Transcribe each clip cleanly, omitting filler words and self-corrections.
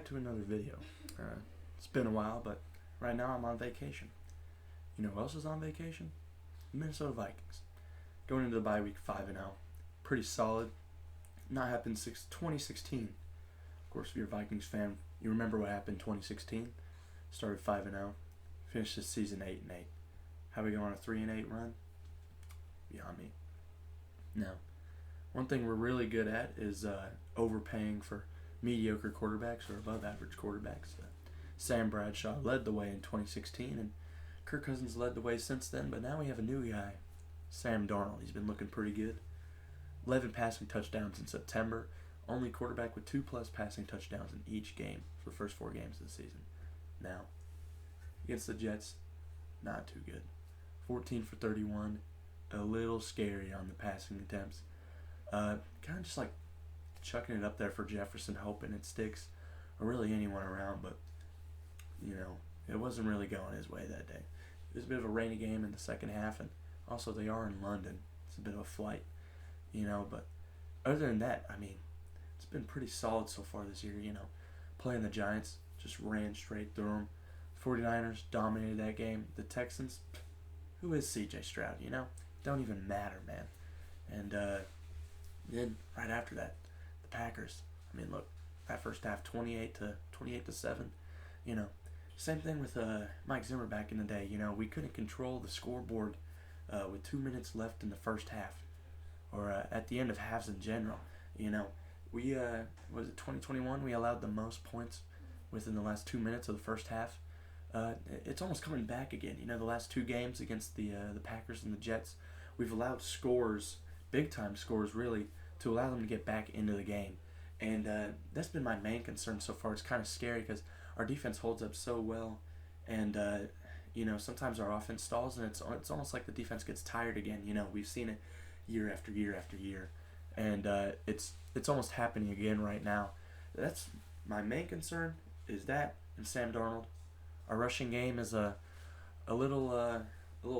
back to another video. It's been a while, but right now I'm on vacation. You know who else is on vacation? Minnesota Vikings. Going into the bye week 5-0. Pretty solid. Not happened since 2016. Of course, if you're a Vikings fan, you remember what happened in 2016. Started 5-0. Finished this season 8-8. How we go on a 3-8 run? Beyond me. Now, one thing we're really good at is overpaying for mediocre quarterbacks or above average quarterbacks. Sam Bradshaw led the way in 2016, and Kirk Cousins led the way since then, but now we have a new guy, Sam Darnold. He's been looking pretty good. 11 passing touchdowns in September. Only quarterback with 2+ passing touchdowns in each game for the first 4 games of the season. Now, against the Jets, not too good. 14 for 31. A little scary on the passing attempts. Kind of just like chucking it up there for Jefferson, hoping it sticks, or really anyone around, but, you know, it wasn't really going his way that day. It was a bit of a rainy game in the second half, and also they are in London. It's a bit of a flight, you know, but other than that, I mean, it's been pretty solid so far this year, you know. Playing the Giants, just ran straight through them. 49ers dominated that game. The Texans, who is C.J. Stroud, you know? Don't even matter, man. And then right after that, the Packers. I mean, look, that first half, 28-7. You know, same thing with Mike Zimmer back in the day. You know, we couldn't control the scoreboard with 2 minutes left in the first half, or at the end of halves in general. You know, we was it 2021? We allowed the most points within the last 2 minutes of the first half. It's almost coming back again. You know, the last 2 games against the Packers and the Jets, we've allowed scores, big time scores really, to allow them to get back into the game. And that's been my main concern so far. It's kind of scary because our defense holds up so well, and you know, sometimes our offense stalls, and it's almost like the defense gets tired again. You know, we've seen it year after year after year, and it's almost happening again right now. That's my main concern, is that, and Sam Darnold. Our rushing game is a little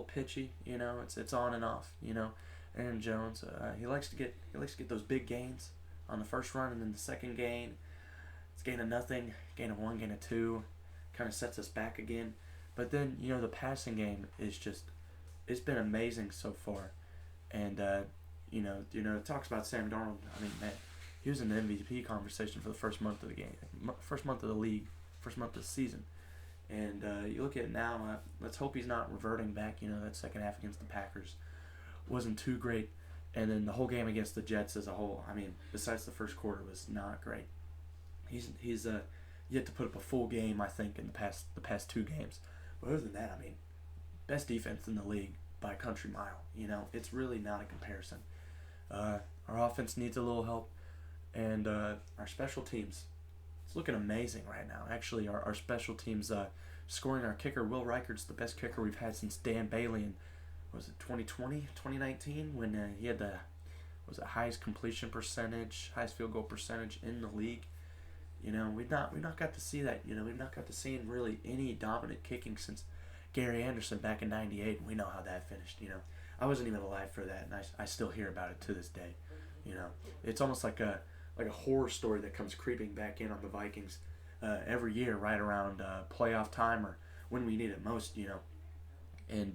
pitchy, you know. It's on and off, you know. Aaron Jones, he likes to get those big gains on the first run, and then the second gain, it's gain of nothing, gain of 1, gain of 2, kind of sets us back again. But then, you know, the passing game is just, it's been amazing so far, and you know, it talks about Sam Darnold. I mean, man, he was in the MVP conversation for the first month of the game, first month of the league, first month of the season. And you look at it now, let's hope he's not reverting back. You know, that second half against the Packers wasn't too great. And then the whole game against the Jets as a whole, I mean, besides the first quarter, was not great. He's yet to put up a full game, I think, in the past 2 games. But other than that, I mean, best defense in the league by a country mile. You know, it's really not a comparison. Our offense needs a little help. And our special teams, it's looking amazing right now. Actually, our special teams, scoring our kicker, Will Reichard's the best kicker we've had since Dan Bailey in, was it 2020, 2019, when he had the highest completion percentage, highest field goal percentage in the league. You know, we've not got to see that. You know, we've not got to see really any dominant kicking since Gary Anderson back in '98, and we know how that finished. You know, I wasn't even alive for that, and I still hear about it to this day. You know, it's almost like a horror story that comes creeping back in on the Vikings every year, right around playoff time or when we need it most, you know. And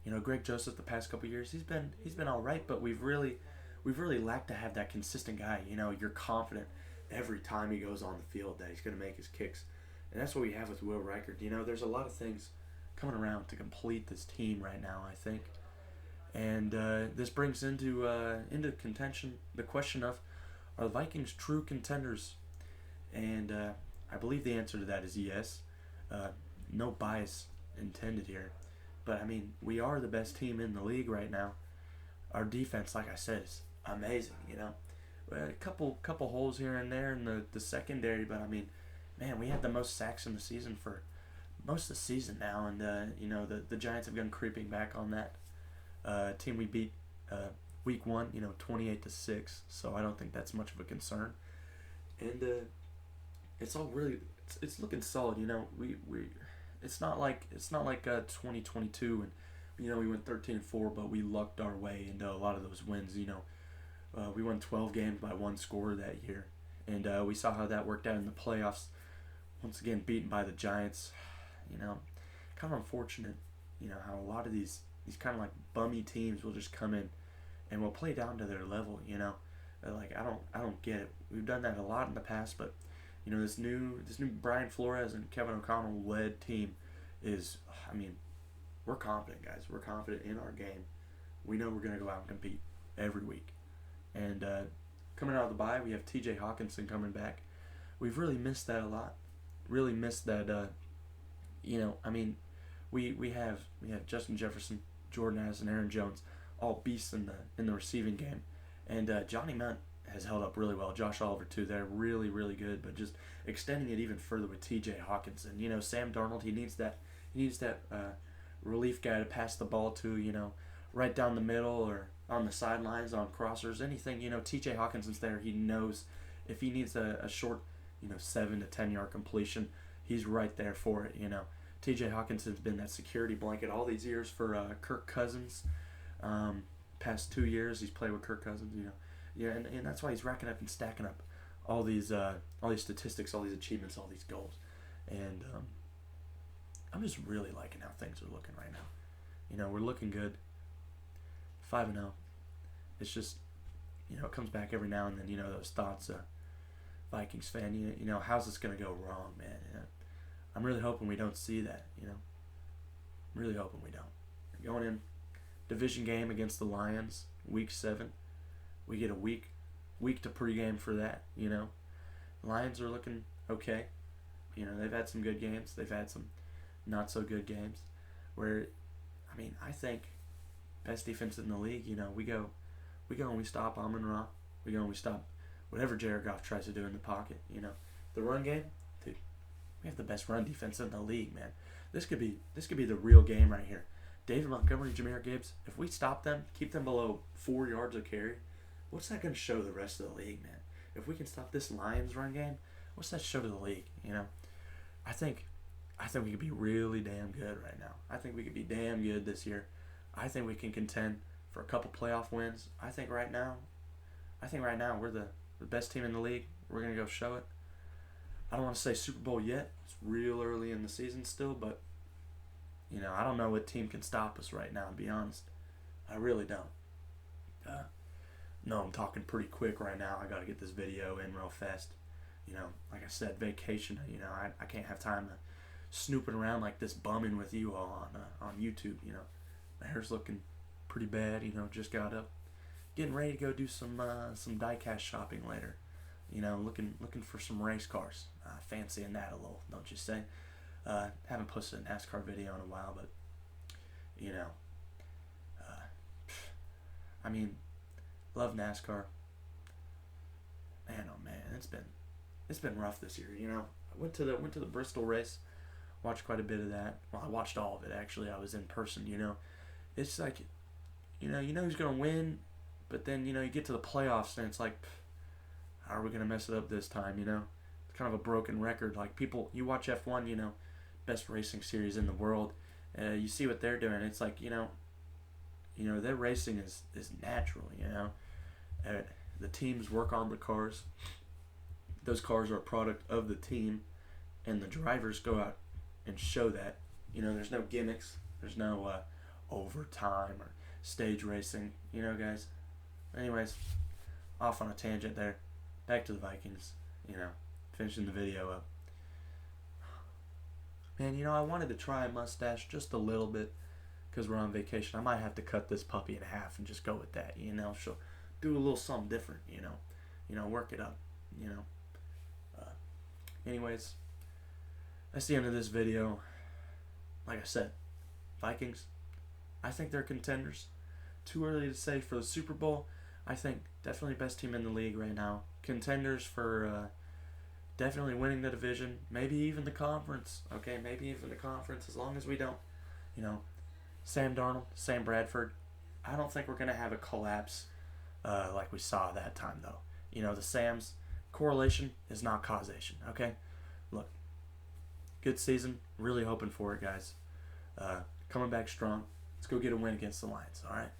you know, Greg Joseph the past couple years, he's been all right, but we've really lacked to have that consistent guy. You know, you're confident every time he goes on the field that he's going to make his kicks, and that's what we have with Will Reichard. You know, there's a lot of things coming around to complete this team right now, I think, and this brings into contention the question of, are the Vikings true contenders? And I believe the answer to that is yes. No bias intended here. But, I mean, we are the best team in the league right now. Our defense, like I said, is amazing, you know. A couple holes here and there in the secondary, but, I mean, man, we had the most sacks in the season for most of the season now. And, you know, the Giants have gone creeping back on that team we beat week 1, you know, 28-6. So I don't think that's much of a concern. And it's all really, it's looking solid. You know, we it's not like 2022, and you know, we went 13-4, but we lucked our way into a lot of those wins. You know, we won 12 games by 1 score that year, and we saw how that worked out in the playoffs once again beaten by the Giants. You know, kind of unfortunate. You know how a lot of these kind of like bummy teams will just come in and will play down to their level. You know, like I don't get it. We've done that a lot in the past, but you know this new Brian Flores and Kevin O'Connell led team is. I mean, we're confident, guys. We're confident in our game. We know we're gonna go out and compete every week. And coming out of the bye, we have T.J. Hawkinson coming back. We've really missed that a lot. Really missed that. You know, I mean, we have Justin Jefferson, Jordan Addison, Aaron Jones, all beasts in the receiving game, and Johnny Munt has held up really well. Josh Oliver too. They're really good, but just extending it even further with T.J. Hawkinson. You know, Sam Darnold. He needs that relief guy to pass the ball to. You know, right down the middle or on the sidelines, on crossers, anything. You know, T.J. Hawkinson's there. He knows if he needs a short, 7 to 10 yard completion, he's right there for it. You know, T.J. Hawkinson's been that security blanket all these years for Kirk Cousins. Past 2 years, he's played with Kirk Cousins. You know, yeah, and that's why he's racking up and stacking up all these statistics, all these achievements, all these goals, and I'm just really liking how things are looking right now. You know, we're looking good. 5-0. It's just, it comes back every now and then. You know, those thoughts. Vikings fan, you know, how's this gonna go wrong, man? I'm really hoping we don't see that. You know, really hoping we don't. Going in division game against the Lions, week 7. We get a week to pregame for that. You know, Lions are looking okay. You know, they've had some good games. They've had some not so good games. Where, I mean, I think best defense in the league. You know, we go and we stop Amon-Ra. We go and we stop whatever Jared Goff tries to do in the pocket. You know, the run game, dude. We have the best run defense in the league, man. This could be the real game right here. David Montgomery, Jahmyr Gibbs. If we stop them, keep them below 4 yards of carry, what's that going to show the rest of the league, man? If we can stop this Lions run game, what's that show to the league? You know, I think we could be really damn good right now. I think we could be damn good this year. I think we can contend for a couple playoff wins. I think right now we're the best team in the league. We're going to go show it. I don't want to say Super Bowl yet. It's real early in the season still, but, I don't know what team can stop us right now, to be honest. I really don't. No, I'm talking pretty quick right now. I got to get this video in real fast. Like I said, vacation. I can't have time to snooping around like this, bumming with you all on YouTube. My hair's looking pretty bad. Just got up, getting ready to go do some diecast shopping later. Looking for some race cars. Fancying that a little, don't you say? Haven't posted a NASCAR video in a while, but love NASCAR. Man, oh man, it's been rough this year. I went to the Bristol race, watched quite a bit of that. Well, I watched all of it actually. I was in person. It's like, who's gonna win, but then you get to the playoffs and it's like, how are we gonna mess it up this time? It's kind of a broken record. Like people, you watch F1, best racing series in the world. You see what they're doing. It's like their racing is natural. The teams work on the cars. Those cars are a product of the team, and the drivers go out and show that. There's no gimmicks. There's no overtime or stage racing. Guys. Anyways, off on a tangent there. Back to the Vikings. Finishing the video up. Man, I wanted to try a mustache just a little bit because we're on vacation. I might have to cut this puppy in half and just go with that. She'll do a little something different. Work it up. Anyways, that's the end of this video. Like I said, Vikings, I think they're contenders. Too early to say for the Super Bowl. I think definitely best team in the league right now. Contenders for definitely winning the division. Maybe even the conference. Okay, maybe even the conference as long as we don't, Sam Darnold, Sam Bradford. I don't think we're going to have a collapse like we saw that time though. The Sams, correlation is not causation. Okay, look, good season. Really hoping for it, guys. Coming back strong. Let's go get a win against the Lions. All right.